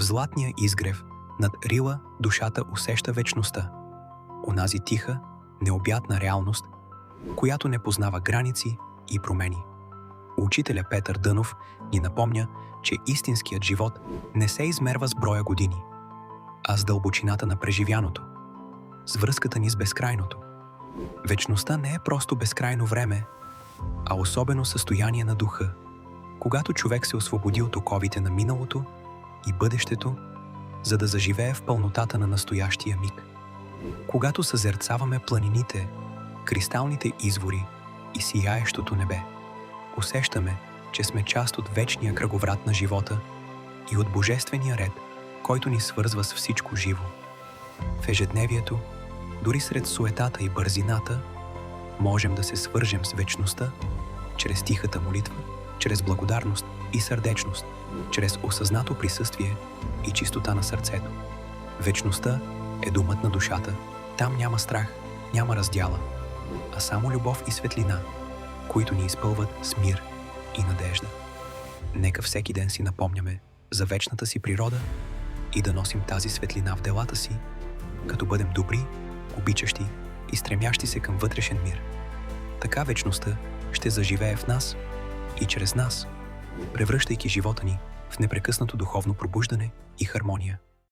В златния изгрев над Рила душата усеща вечността. Онази тиха, необятна реалност, която не познава граници и промени. Учителя Петър Дънов ни напомня, че истинският живот не се измерва с броя години, а с дълбочината на преживяното, с връзката ни с безкрайното. Вечността не е просто безкрайно време, а особено състояние на духа, когато човек се освободи от оковите на миналото и бъдещето, за да заживее в пълнотата на настоящия миг. Когато съзерцаваме планините, кристалните извори и сияещото небе, усещаме, че сме част от вечния кръговрат на живота и от божествения ред, който ни свързва с всичко живо. В ежедневието, дори сред суетата и бързината, можем да се свържем с вечността чрез тихата молитва, чрез благодарност и сърдечност, чрез осъзнато присъствие и чистота на сърцето. Вечността е домът на душата. Там няма страх, няма раздяла, а само любов и светлина, които ни изпълват с мир и надежда. Нека всеки ден си напомняме за вечната си природа и да носим тази светлина в делата си, като бъдем добри, обичащи и стремящи се към вътрешен мир. Така вечността ще заживее в нас и чрез нас, превръщайки живота ни в непрекъснато духовно пробуждане и хармония.